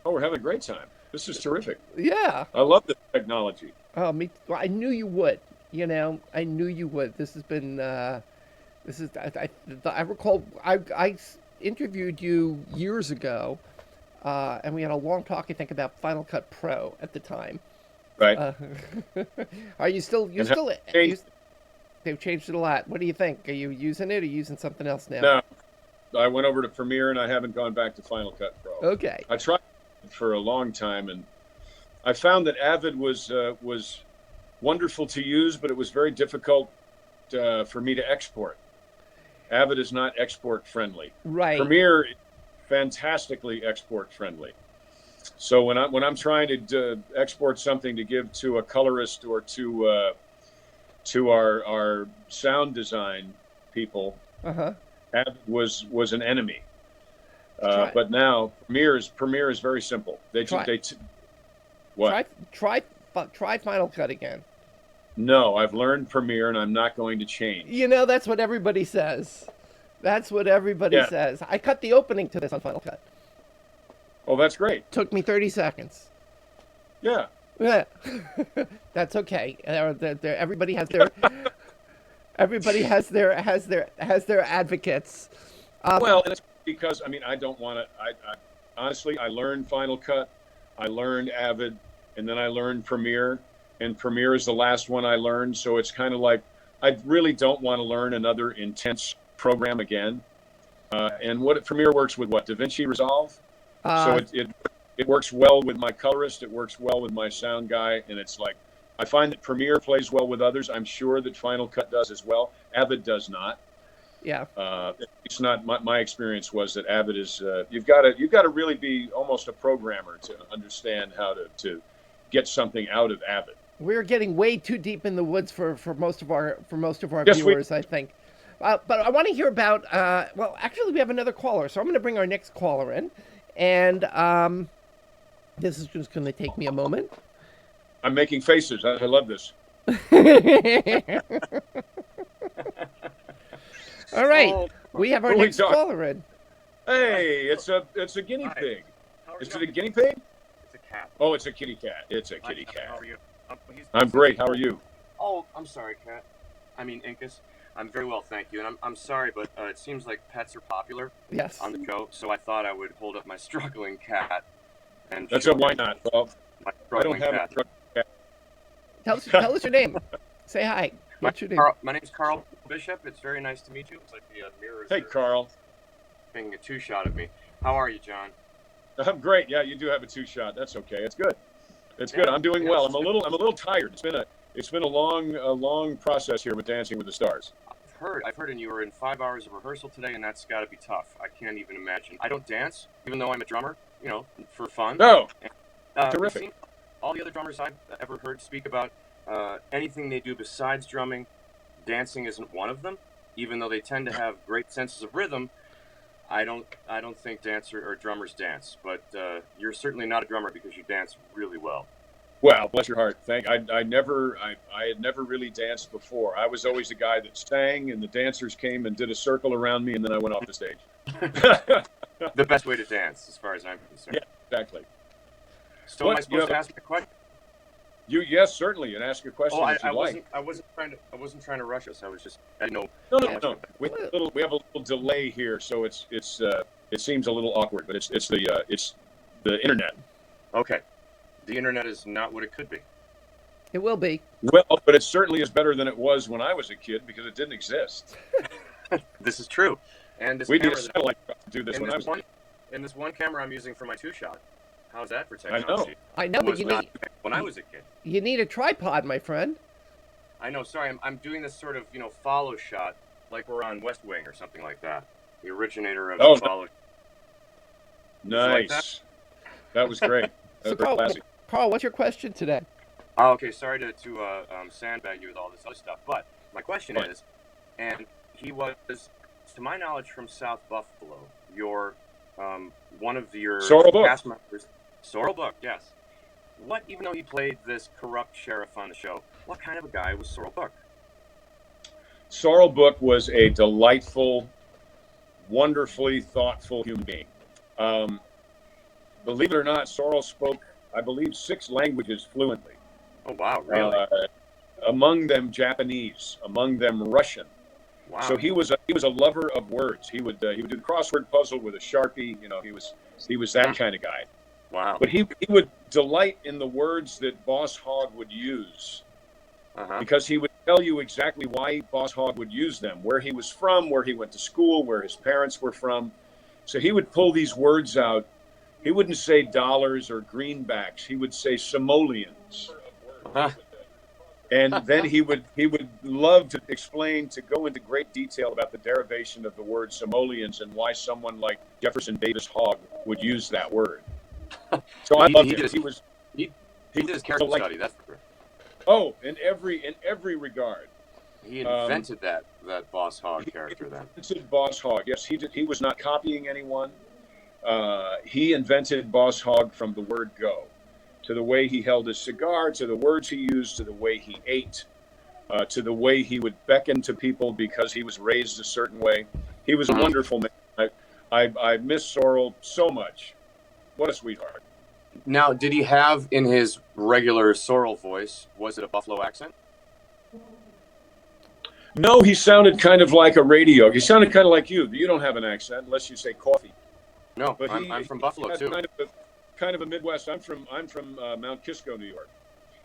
Speaker 3: Oh, we're having a great time. This is terrific.
Speaker 7: Yeah.
Speaker 3: I love this technology.
Speaker 7: Oh, me. Well, I knew you would. You know, I knew you would. This has been. This is. I recall. I interviewed you years ago, and we had a long talk. I think about Final Cut Pro at the time.
Speaker 3: Right.
Speaker 7: Are you still? You
Speaker 3: And how
Speaker 7: still?
Speaker 3: changed-
Speaker 7: They've changed it a lot. What do you think? Are you using it? Or are you using something else now?
Speaker 3: No, I went over to Premiere and I haven't gone back to Final Cut Pro.
Speaker 7: Okay.
Speaker 3: I tried for a long time, and I found that Avid was wonderful to use, but it was very difficult for me to export. Avid is not export friendly.
Speaker 7: Right.
Speaker 3: Premiere is fantastically export friendly. So when I'm trying to export something to give to a colorist or to our sound design people, Avid was an enemy. But now Premiere is very simple. What?
Speaker 7: Try Final Cut again.
Speaker 3: No, I've learned Premiere and I'm not going to change.
Speaker 7: You know, that's what everybody says. That's what everybody says. I cut the opening to this on Final Cut.
Speaker 3: Oh, that's great.
Speaker 7: Took me 30 seconds.
Speaker 3: Yeah.
Speaker 7: Yeah. That's okay. Everybody has their their advocates.
Speaker 3: Well, and it's because I don't want to. I honestly, I learned Final Cut, I learned Avid, and then I learned Premiere, and Premiere is the last one I learned. So it's kind of like I really don't want to learn another intense program again. And Premiere works with what? DaVinci Resolve. So it works well with my colorist. It works well with my sound guy, and it's like I find that Premiere plays well with others. I'm sure that Final Cut does as well. Avid does not.
Speaker 7: Yeah.
Speaker 3: It's not my experience was that Avid is you've got to really be almost a programmer to understand how to get something out of Avid.
Speaker 7: We're getting way too deep in the woods for most of our
Speaker 3: Yes,
Speaker 7: viewers, I think. But I want to hear about. Well, actually, we have another caller, so I'm going to bring our next caller in, and this is just going to take me a moment.
Speaker 3: I'm making faces. I love this.
Speaker 7: All right, we have our next caller in.
Speaker 3: Hey, it's a guinea pig. Is it a guinea pig?
Speaker 9: It's a cat.
Speaker 3: Oh, it's a kitty cat. It's a kitty cat.
Speaker 9: How are you?
Speaker 3: I'm great. How are you?
Speaker 9: Oh, I'm sorry, Cat. I mean, Incas. I'm very well, thank you. And I'm sorry, but it seems like pets are popular on the show, so I thought I would hold up my struggling cat. And
Speaker 3: That's
Speaker 9: show
Speaker 3: why
Speaker 9: you
Speaker 3: not? Well,
Speaker 9: my
Speaker 3: I don't
Speaker 9: struggling
Speaker 3: have
Speaker 9: cat.
Speaker 3: a cat.
Speaker 7: Tell us your name. Say hi. What's your name?
Speaker 9: My name's Carl Bishop. It's very nice to meet you. It's like the mirrors.
Speaker 3: Hey, Carl.
Speaker 9: Taking a two-shot of me. How are you, John?
Speaker 3: I'm great. Yeah, you do have a two-shot. That's okay. It's good. It's good. I'm doing well. I'm a little tired. It's been a long process here with Dancing with the Stars.
Speaker 9: I've heard, and you were in 5 hours of rehearsal today, and that's got to be tough. I can't even imagine. I don't dance, even though I'm a drummer. You know, for fun.
Speaker 3: No.
Speaker 9: And,
Speaker 3: Terrific.
Speaker 9: All the other drummers I've ever heard speak about anything they do besides drumming, dancing isn't one of them. Even though they tend to have great senses of rhythm, I don't think drummers dance. But you're certainly not a drummer because you dance really well.
Speaker 3: Well, bless your heart. I had never really danced before. I was always the guy that sang, and the dancers came and did a circle around me, and then I went off the stage.
Speaker 9: The best way to dance, as far as I'm concerned.
Speaker 3: Yeah, exactly.
Speaker 9: So am I supposed to ask a question?
Speaker 3: Yes, certainly, and ask a question if you like.
Speaker 9: I wasn't trying to rush us. I was just, I know.
Speaker 3: No. We have a little delay here, so it seems a little awkward, but it's the internet.
Speaker 9: Okay. The internet is not what it could be.
Speaker 7: It will be.
Speaker 3: Well, but it certainly is better than it was when I was a kid because it didn't exist.
Speaker 9: This is true. And this
Speaker 3: We did
Speaker 9: camera
Speaker 3: a satellite to do this
Speaker 9: and
Speaker 3: when I was a kid.
Speaker 9: and this one camera I'm using for my 2-shot. How's that for
Speaker 3: I know.
Speaker 9: technology?
Speaker 7: I know, but
Speaker 9: Was not when I was a kid.
Speaker 7: you need a tripod, my friend.
Speaker 9: I know. Sorry, I'm doing this sort of follow shot, like we're on West Wing or something like that. The originator of the follow.
Speaker 3: Nice.
Speaker 9: Like
Speaker 3: that was great. That
Speaker 7: So,
Speaker 3: was very classic.
Speaker 7: Carl, what's your question today?
Speaker 9: Oh, okay. Sorry to sandbag you with all this other stuff, but my question is, and he was, to my knowledge, from South Buffalo. Your one of your cast members, Sorrel Book, yes. What, even though he played this corrupt sheriff on the show, what kind of a guy was Sorrel Book?
Speaker 3: Sorrel Book was a delightful, wonderfully thoughtful human being. Believe it or not, Sorrel spoke, I believe, 6 languages fluently.
Speaker 9: Oh, wow, really?
Speaker 3: Among them Japanese, among them Russian.
Speaker 9: Wow.
Speaker 3: So he was a lover of words. He would do the crossword puzzle with a Sharpie. He was that kind of guy.
Speaker 9: Wow.
Speaker 3: But he would delight in the words that Boss Hogg would use, because he would tell you exactly why Boss Hogg would use them, where he was from, where he went to school, where his parents were from. So he would pull these words out. He wouldn't say dollars or greenbacks. He would say simoleons. And then he would love to explain, to go into great detail about the derivation of the word simoleons and why someone like Jefferson Davis Hogg would use that word. So I loved it.
Speaker 9: He did his character study. That's for sure.
Speaker 3: Oh, in every regard.
Speaker 9: He invented that Boss Hogg character then.
Speaker 3: Invented Boss Hogg. Yes, he did. He was not copying anyone. He invented Boss Hogg from the word go, to the way he held his cigar, to the words he used, to the way he ate, to the way he would beckon to people because he was raised a certain way. He was a wonderful man. I miss Sorrel so much. What a sweetheart.
Speaker 9: Now, did he have in his regular Sorrel voice, was it a Buffalo accent?
Speaker 3: No, he sounded kind of like a radio. He sounded kind of like you. You don't have an accent unless you say coffee.
Speaker 9: No,
Speaker 3: but
Speaker 9: I'm from Buffalo too.
Speaker 3: Kind of a Midwest. I'm from Mount Kisco, New York.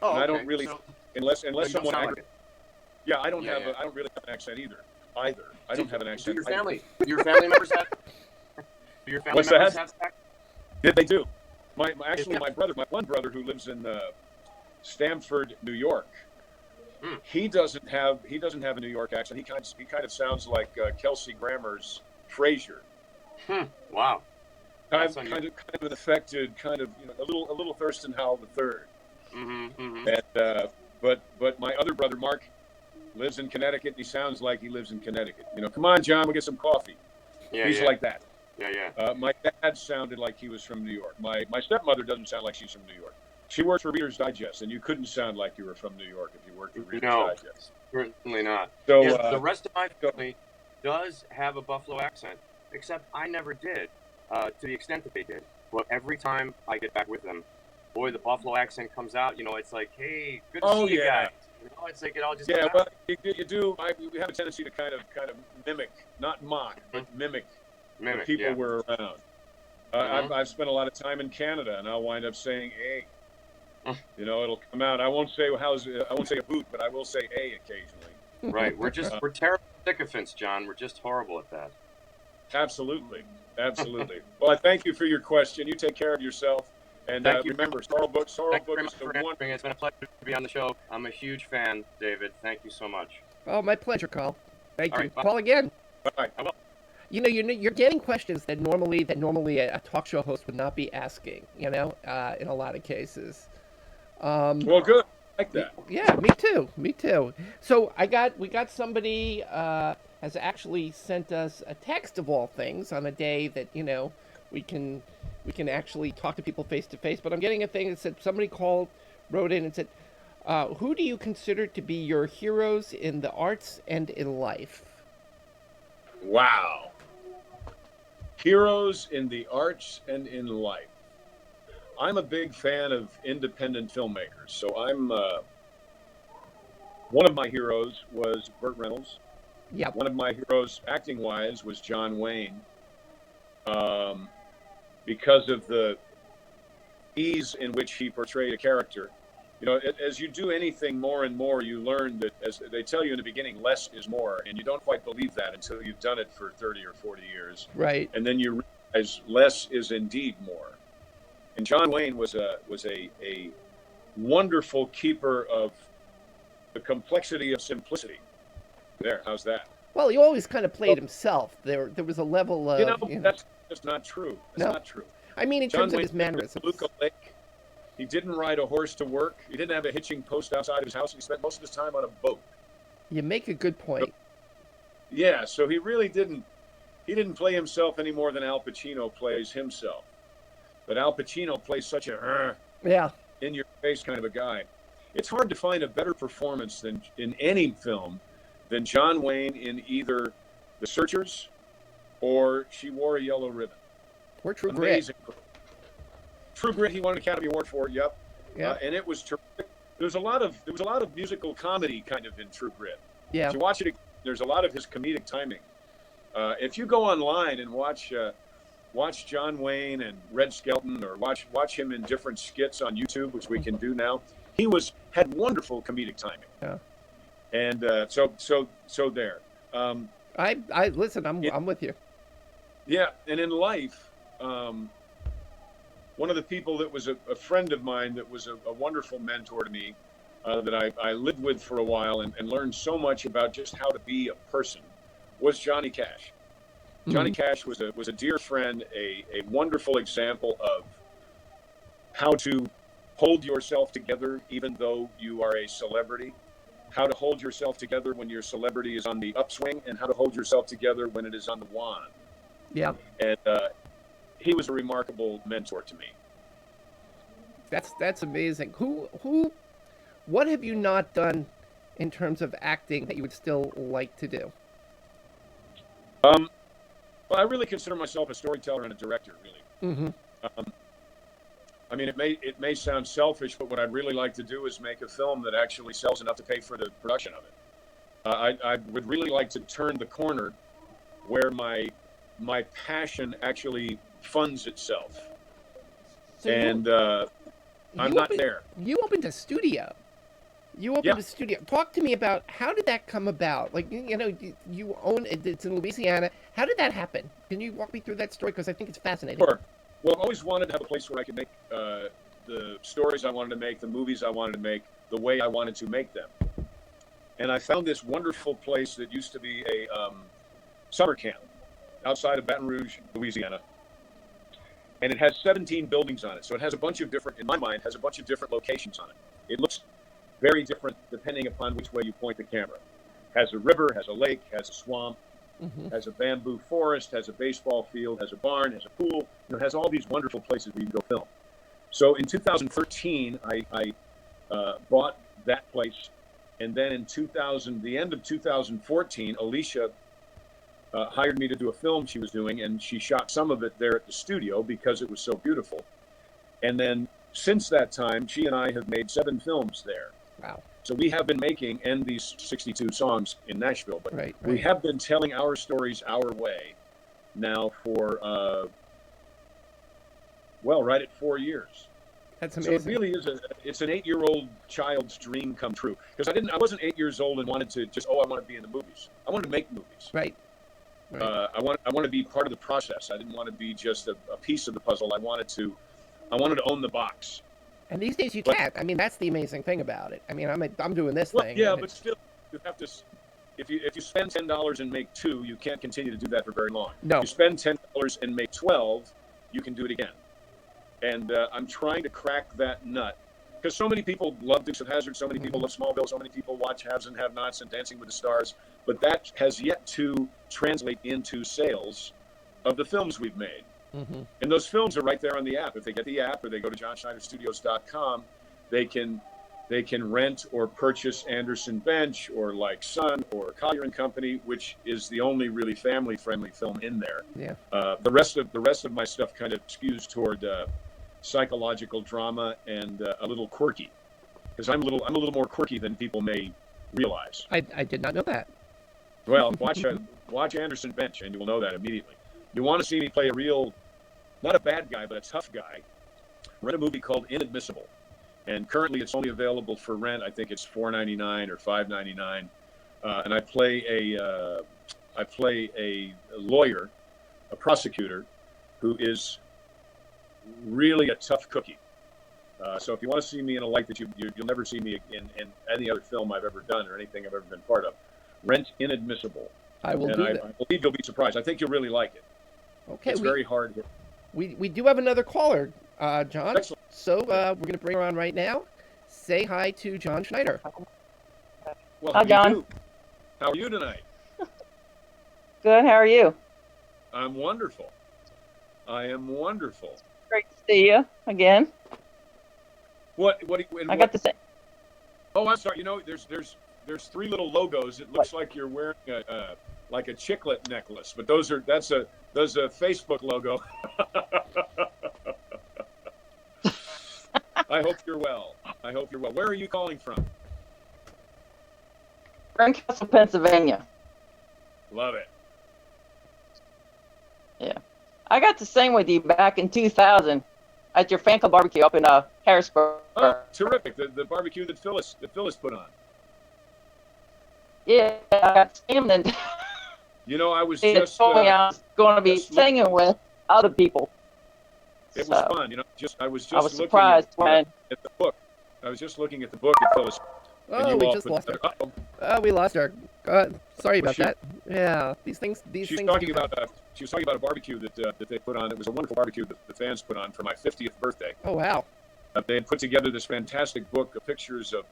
Speaker 9: Oh,
Speaker 3: and I
Speaker 9: okay.
Speaker 3: don't really, unless someone.
Speaker 9: Like
Speaker 3: yeah, I don't have. I don't really have an accent either. I don't have an accent.
Speaker 9: Do your family members have? Do your family members have?
Speaker 3: Did they do? My one brother who lives in Stamford, New York. He doesn't have a New York accent. He kind of sounds like Kelsey Grammer's Frasier.
Speaker 9: Wow.
Speaker 3: Kind of an affected, a little Thurston Howell III. And but my other brother Mark lives in Connecticut. And he sounds like he lives in Connecticut. Come on, John, we'll get some coffee.
Speaker 9: Yeah,
Speaker 3: He's like that.
Speaker 9: Yeah.
Speaker 3: My dad sounded like he was from New York. My stepmother doesn't sound like she's from New York. She works for Reader's Digest, and you couldn't sound like you were from New York if you worked for Reader's Digest.
Speaker 9: Certainly not.
Speaker 3: So
Speaker 9: the rest of my family does have a Buffalo accent, except I never did, to the extent that they did. But every time I get back with them, boy, the Buffalo accent comes out. It's like, hey, good to see you guys. It's like it all just.
Speaker 3: Yeah, well, you do. We have a tendency to kind of mimic, not mock, but mimic when people were around. I've spent a lot of time in Canada, and I'll wind up saying "hey." It'll come out. I won't say a boot, but I will say "a" occasionally.
Speaker 9: Right. We're terrible sycophants, John. We're just horrible at that.
Speaker 3: Absolutely. Well, I thank you for your question. You take care of yourself, and remember, Sorrel Book is the one.
Speaker 9: It's been a pleasure to be on the show. I'm a huge fan, David. Thank you so much.
Speaker 7: Oh, my pleasure, Carl. Thank you.
Speaker 9: Right,
Speaker 7: Call again.
Speaker 3: Bye. I will.
Speaker 7: You're getting questions that normally a talk show host would not be asking. In a lot of cases.
Speaker 3: Well, good. I like that.
Speaker 7: Yeah, me too. So we got somebody has actually sent us a text of all things on a day that we can actually talk to people face to face. But I'm getting a thing that said somebody wrote in and said, who do you consider to be your heroes in the arts and in life?
Speaker 3: Wow. Heroes in the arts and in life. I'm a big fan of independent filmmakers, so I'm one of my heroes was Burt Reynolds.
Speaker 7: Yeah.
Speaker 3: One of my heroes, acting-wise, was John Wayne, because of the ease in which he portrayed a character. You know, as you do anything more and more, you learn that, as they tell you in the beginning, less is more, and you don't quite believe that until you've done it for 30 or 40 years.
Speaker 7: Right.
Speaker 3: And then you realize less is indeed more. And John Wayne was a wonderful keeper of the complexity of simplicity. There, how's that?
Speaker 7: Well, he always kind of played himself. There was a level of...
Speaker 3: That's just not true. It's not true.
Speaker 7: I mean, in terms of his mannerisms.
Speaker 3: Lake. He didn't ride a horse to work. He didn't have a hitching post outside of his house. He spent most of his time on a boat.
Speaker 7: You make a good point.
Speaker 3: Yeah, so he really didn't play himself any more than Al Pacino plays himself. But Al Pacino plays such a in-your-face kind of a guy. It's hard to find a better performance than in any film than John Wayne in either The Searchers or She Wore a Yellow Ribbon.
Speaker 7: Or True
Speaker 3: Amazing.
Speaker 7: Grit.
Speaker 3: True Grit, he won an Academy Award for. Yep.
Speaker 7: Yeah.
Speaker 3: And it was terrific. There was a lot of musical comedy kind of in True Grit.
Speaker 7: Yeah.
Speaker 3: If you watch it, there's a lot of his comedic timing. If you go online and watch John Wayne and Red Skelton, or watch him in different skits on YouTube, which we can do now, he had wonderful comedic timing.
Speaker 7: Yeah.
Speaker 3: And so there.
Speaker 7: I listen. I'm with you.
Speaker 3: Yeah, and in life, one of the people that was a friend of mine that was a wonderful mentor to me, that I lived with for a while and learned so much about just how to be a person, was Johnny Cash. Johnny Cash was a dear friend, a wonderful example of how to hold yourself together even though you are a celebrity, how to hold yourself together when your celebrity is on the upswing, and how to hold yourself together when it is on the wane.
Speaker 7: Yeah.
Speaker 3: And he was a remarkable mentor to me.
Speaker 7: That's amazing. What have you not done in terms of acting that you would still like to do?
Speaker 3: Well, I really consider myself a storyteller and a director, really.
Speaker 7: Mm-hmm.
Speaker 3: I mean, it may sound selfish, but what I'd really like to do is make a film that actually sells enough to pay for the production of it. I would really like to turn the corner where my passion actually funds itself.
Speaker 7: So
Speaker 3: I'm not there.
Speaker 7: You opened a studio. A studio. Talk to me about, how did that come about? Like, you own it. It's in Louisiana. How did that happen? Can you walk me through that story? Because I think it's fascinating.
Speaker 3: Sure. Well, I've always wanted to have a place where I could make the stories I wanted to make, the movies I wanted to make, the way I wanted to make them. And I found this wonderful place that used to be a summer camp outside of Baton Rouge, Louisiana. And it has 17 buildings on it. So it has a bunch of different, in my mind, has a bunch of different locations on it. It looks very different depending upon which way you point the camera. Has a river, has a lake, has a swamp, has a bamboo forest, has a baseball field, has a barn, has a pool. Has all these wonderful places where you can go film. So in 2013, I bought that place. And then in the end of 2014, Alicia hired me to do a film she was doing, and she shot some of it there at the studio because it was so beautiful. And then since that time, she and I have made 7 films there.
Speaker 7: Wow.
Speaker 3: So we have been making, and these 62 songs in Nashville, but
Speaker 7: right.
Speaker 3: We have been telling our stories our way now for, right at 4 years.
Speaker 7: That's amazing.
Speaker 3: So it really is it's an 8-year-old child's dream come true. Because I wasn't 8 years old and wanted to just, I want to be in the movies. I wanted to make movies.
Speaker 7: Right.
Speaker 3: I want to be part of the process. I didn't want to be just a piece of the puzzle. I wanted to own the box.
Speaker 7: And these days you can't. I mean, that's the amazing thing about it. I mean, I'm doing this thing.
Speaker 3: Yeah, but still, you have to. If you spend $10 and make 2, you can't continue to do that for very long.
Speaker 7: No.
Speaker 3: If you spend $10 and make 12, you can do it again. And I'm trying to crack that nut. Because so many people love Dukes of Hazzard, so many people love Smallville, so many people watch Haves and Have-Nots and Dancing with the Stars, but that has yet to translate into sales of the films we've made.
Speaker 7: Mm-hmm.
Speaker 3: And those films are right there on the app. If they get the app or they go to johnschneiderstudios.com, they can rent or purchase Anderson Bench or Like Sun or Collier and Company, which is the only really family-friendly film in there.
Speaker 7: Yeah.
Speaker 3: The rest of my stuff kind of skews toward psychological drama and a little quirky, because I'm a little more quirky than people may realize.
Speaker 7: I did not know that.
Speaker 3: Well, watch Anderson Bench and you will know that immediately. You want to see me play a real, not a bad guy, but a tough guy. rent a movie called Inadmissible. And currently it's only available for rent. I think it's $4.99 or $5.99. And I play a lawyer, a prosecutor, who is really a tough cookie. So if you want to see me in a light that you'll never see me in any other film I've ever done or anything I've ever been part of, rent Inadmissible.
Speaker 7: I will do that.
Speaker 3: I believe you'll be surprised. I think you'll really like it.
Speaker 7: Okay.
Speaker 3: It's very hard.
Speaker 7: We do have another caller, John.
Speaker 3: Excellent.
Speaker 7: So we're going to bring her on right now. Say hi to John Schneider.
Speaker 3: Well,
Speaker 10: Hi, John.
Speaker 3: do. How are you tonight?
Speaker 10: Good. How are you?
Speaker 3: I'm wonderful. I am wonderful.
Speaker 10: Great to see you again.
Speaker 3: I
Speaker 10: got to say.
Speaker 3: Oh, I'm sorry. You know, there's 3 little logos. It looks like you're wearing like a chiclet necklace, but that's a Facebook logo. I hope you're well. Where are you calling from?
Speaker 10: Greencastle, Pennsylvania.
Speaker 3: Love it.
Speaker 10: Yeah. I got to sing with you back in 2000 at your fan club barbecue up in Harrisburg.
Speaker 3: Oh, terrific. The barbecue that Phyllis put on.
Speaker 10: Yeah, I got to sing and
Speaker 3: You know, I was
Speaker 10: they
Speaker 3: just
Speaker 10: told me I was going to be singing with other people.
Speaker 3: It was fun, you know. I was
Speaker 10: surprised when
Speaker 3: at the book. I was just looking at the book that Phyllis.
Speaker 7: Oh, we just lost her. Oh, we lost her. Sorry about that. Yeah, these things.
Speaker 3: She was talking about a barbecue that they put on. It was a wonderful barbecue that the fans put on for my 50th birthday.
Speaker 7: Oh wow!
Speaker 3: They had put together this fantastic book of pictures of.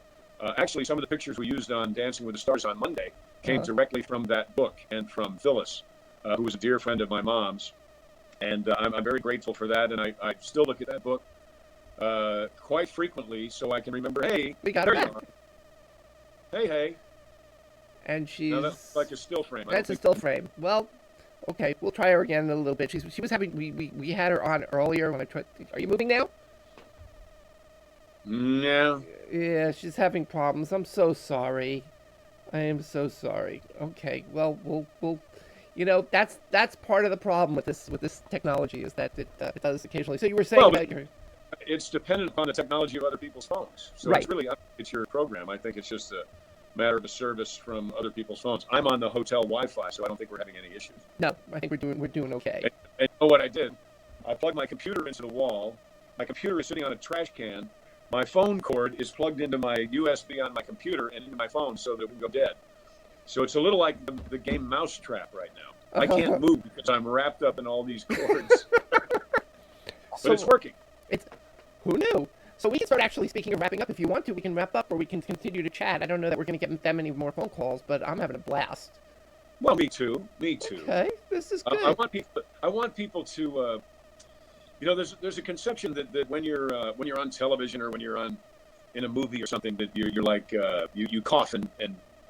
Speaker 3: Actually, some of the pictures we used on Dancing with the Stars on Monday came directly from that book and from Phyllis, who was a dear friend of my mom's. And I'm very grateful for that. And I still look at that book quite frequently so I can remember, hey,
Speaker 7: we got her back.
Speaker 3: Hey.
Speaker 7: And she's...
Speaker 3: No, that's like a still frame.
Speaker 7: That's a still frame. Well, okay, we'll try her again in a little bit. She was having... We had her on earlier when I tried... Are you moving now?
Speaker 3: Yeah.
Speaker 7: Yeah, she's having problems. I'm so sorry. I am so sorry. Okay, well, we'll you know, that's part of the problem with this technology is that it does occasionally. So you were saying about your...
Speaker 3: It's dependent upon the technology of other people's phones. So
Speaker 7: right.
Speaker 3: It's your program. I think it's just a matter of a service from other people's phones. I'm on the hotel Wi-Fi, so I don't think we're having any issues.
Speaker 7: No, I think we're doing okay.
Speaker 3: And you know what I did? I plugged my computer into the wall. My computer is sitting on a trash can. My phone cord is plugged into my USB on my computer and into my phone so that it will go dead. So it's a little like the game Mousetrap right now. I can't move because I'm wrapped up in all these cords. But it's working.
Speaker 7: Who knew? So we can start actually speaking of wrapping up. If you want to, we can wrap up or we can continue to chat. I don't know that we're going to get that many more phone calls, but I'm having a blast.
Speaker 3: Well, me too.
Speaker 7: Okay, this is good.
Speaker 3: I want people to... you know, there's a conception that when you're on television or when you're in a movie or something that you're like you cough and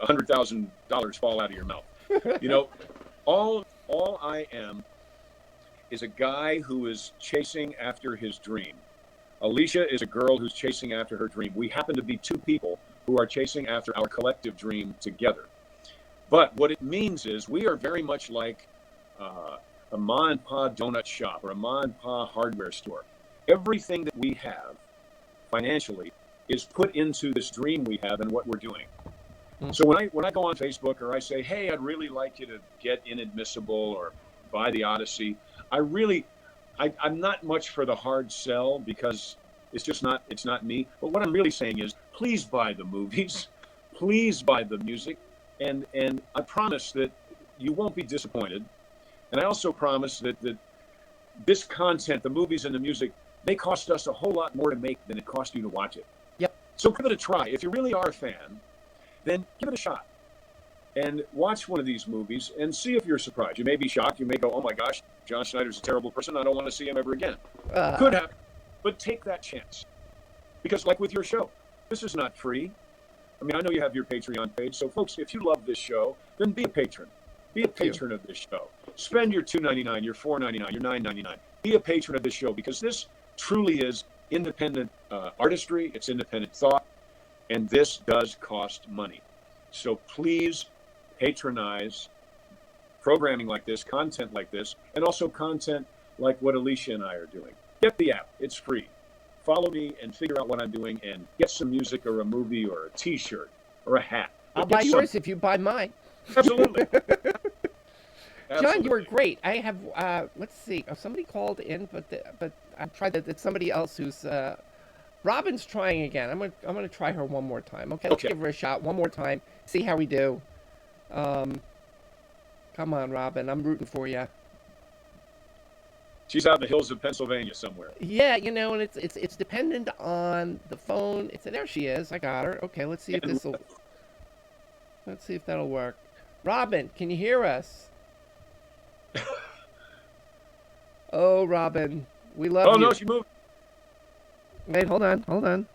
Speaker 3: $100,000 fall out of your mouth. You know, all I am is a guy who is chasing after his dream. Alicia is a girl who's chasing after her dream. We happen to be 2 people who are chasing after our collective dream together. But what it means is we are very much like a ma and pa donut shop or a ma and pa hardware store. Everything that we have financially is put into this dream we have and what we're doing. So when I go on Facebook or I say, hey, I'd really like you to get Inadmissible or buy the Odyssey, I'm not much for the hard sell because it's not me. But what I'm really saying is, please buy the movies, please buy the music, and I promise that you won't be disappointed. And I also promise that this content, the movies and the music, they cost us a whole lot more to make than it cost you to watch it.
Speaker 7: Yep.
Speaker 3: So give it a try. If you really are a fan, then give it a shot and watch one of these movies and see if you're surprised. You may be shocked. You may go, oh my gosh, John Schneider's a terrible person. I don't want to see him ever again. Could happen, but take that chance. Because like with your show, this is not free. I mean, I know you have your Patreon page. So folks, if you love this show, then be a patron. Be a patron of this show. Spend your $2.99, your $4.99, your $9.99. Be a patron of this show because this truly is independent artistry. It's independent thought. And this does cost money. So please patronize programming like this, content like this, and also content like what Alicia and I are doing. Get the app. It's free. follow me and figure out what I'm doing and get some music or a movie or a T-shirt or a hat.
Speaker 7: I'll buy yours if you buy mine.
Speaker 3: Absolutely.
Speaker 7: John, you were great. I have, let's see, somebody called in, but I tried that. It's somebody else who's, Robin's trying again. I'm gonna try her one more time. Okay, let's give her a shot one more time. See how we do. Come on, Robin. I'm rooting for you.
Speaker 3: She's out in the hills of Pennsylvania somewhere.
Speaker 7: Yeah, you know, and it's dependent on the phone. There she is. I got her. Okay, let's see if that'll work. Robin, can you hear us? Oh, Robin, we love you.
Speaker 3: Oh no, she moved.
Speaker 7: Wait, hold on.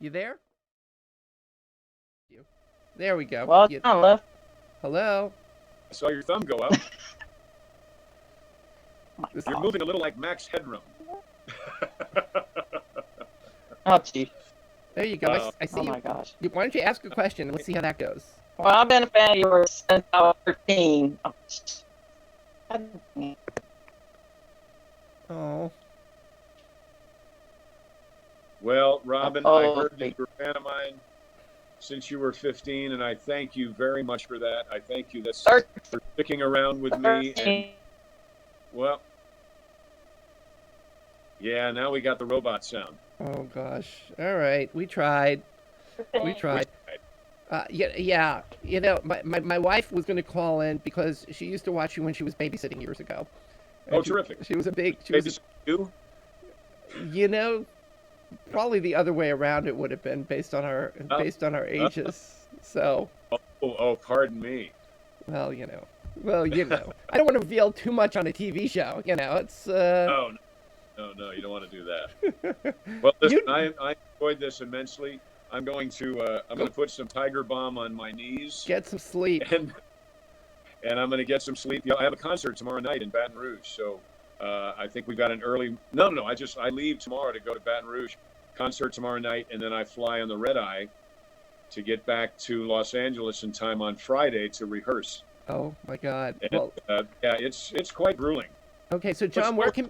Speaker 7: You there? There we go.
Speaker 10: Well, it's not left.
Speaker 7: Hello.
Speaker 3: I saw your thumb go up. You're moving a little like Max Headroom.
Speaker 10: Oh, gee.
Speaker 7: There you go. I see
Speaker 10: oh
Speaker 7: you.
Speaker 10: My gosh.
Speaker 7: Why don't you ask a question and let's see how that goes.
Speaker 10: Well, I've been a fan of yours since I was 13.
Speaker 7: Oh.
Speaker 3: Well, Robin, I heard that you were a fan of mine since you were 15, and I thank you very much for that. I thank you for sticking around with me. And, well, yeah, now we got the robot sound.
Speaker 7: Oh, gosh. All right. We tried. Yeah. You know, my wife was going to call in because she used to watch you when she was babysitting years ago.
Speaker 3: Oh, terrific.
Speaker 7: She was a big...
Speaker 3: You?
Speaker 7: You know, probably the other way around it would have been based on our ages. So...
Speaker 3: Oh, pardon me.
Speaker 7: Well, you know. I don't want to reveal too much on a TV show. You know, it's...
Speaker 3: No, you don't want to do that. Well, listen, I enjoyed this immensely. I'm going to put some Tiger Balm on my knees.
Speaker 7: Get some sleep.
Speaker 3: And I'm going to get some sleep. I have a concert tomorrow night in Baton Rouge, so I think we've got an early. No. I leave tomorrow to go to Baton Rouge. Concert tomorrow night, and then I fly on the red eye to get back to Los Angeles in time on Friday to rehearse.
Speaker 7: Oh my God!
Speaker 3: And, yeah, it's quite grueling.
Speaker 7: Okay, so John, where can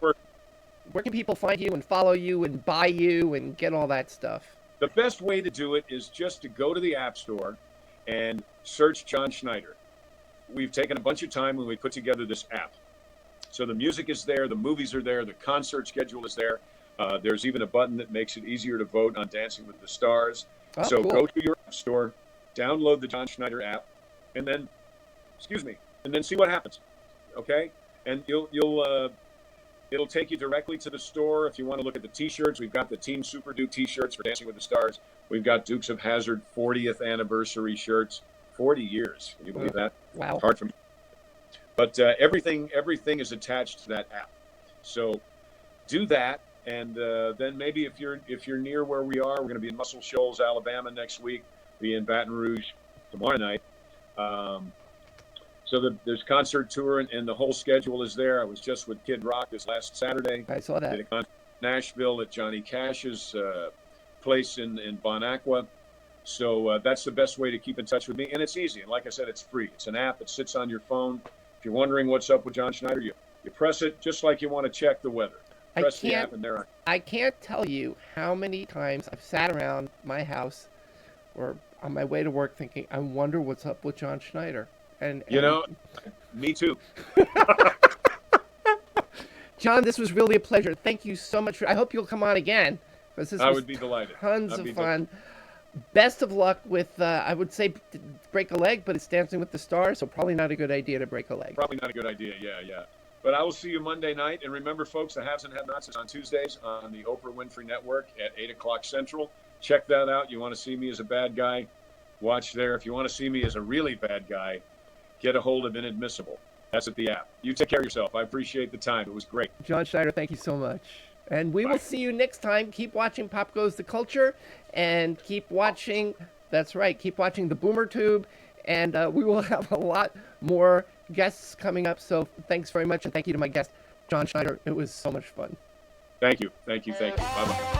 Speaker 7: people find you and follow you and buy you and get all that stuff?
Speaker 3: The best way to do it is just to go to the App Store and search John Schneider. We've taken a bunch of time when we put together this app. So the music is there, the movies are there, the concert schedule is there. There's even a button that makes it easier to vote on Dancing with the Stars.
Speaker 7: Oh,
Speaker 3: so
Speaker 7: cool.
Speaker 3: Go to your App Store, download the John Schneider app, and then see what happens. Okay? And it'll take you directly to the store. If you want to look at the T-shirts, we've got the Team Super Duke T-shirts for Dancing with the Stars. We've got Dukes of Hazzard 40th anniversary shirts. 40 years. Can you believe that?
Speaker 7: Wow.
Speaker 3: It's hard for me. But everything is attached to that app. So do that, and then maybe if you're near where we are, we're going to be in Muscle Shoals, Alabama next week. Be in Baton Rouge tomorrow night. So there's concert tour, and the whole schedule is there. I was just with Kid Rock this last Saturday.
Speaker 7: I saw that.
Speaker 3: Did a concert in Nashville at Johnny Cash's place in Bon Aqua. So that's the best way to keep in touch with me. And it's easy. And like I said, it's free. It's an app. It sits on your phone. If you're wondering what's up with John Schneider, you press it just like you want to check the weather. Press the app and there
Speaker 7: I can't tell you how many times I've sat around my house or on my way to work thinking, I wonder what's up with John Schneider. And
Speaker 3: you know, me too.
Speaker 7: John, this was really a pleasure. Thank you so much. I hope you'll come on again.
Speaker 3: I would be delighted.
Speaker 7: Tons of fun. Best of luck with, I would say, break a leg, but it's Dancing with the Stars, so probably not a good idea to break a leg.
Speaker 3: Probably not a good idea, yeah. But I will see you Monday night. And remember, folks, the Haves and Have-Nots is on Tuesdays on the Oprah Winfrey Network at 8 o'clock Central. Check that out. You want to see me as a bad guy, watch there. If you want to see me as a really bad guy, get a hold of Inadmissible. That's at the app. You take care of yourself. I appreciate the time. It was great.
Speaker 7: John Schneider, thank you so much. And we will see you next time. Keep watching Pop Goes the Culture and keep watching, that's right, keep watching the Boomer Tube. And we will have a lot more guests coming up. So thanks very much. And thank you to my guest, John Schneider. It was so much fun.
Speaker 3: Thank you. Bye-bye.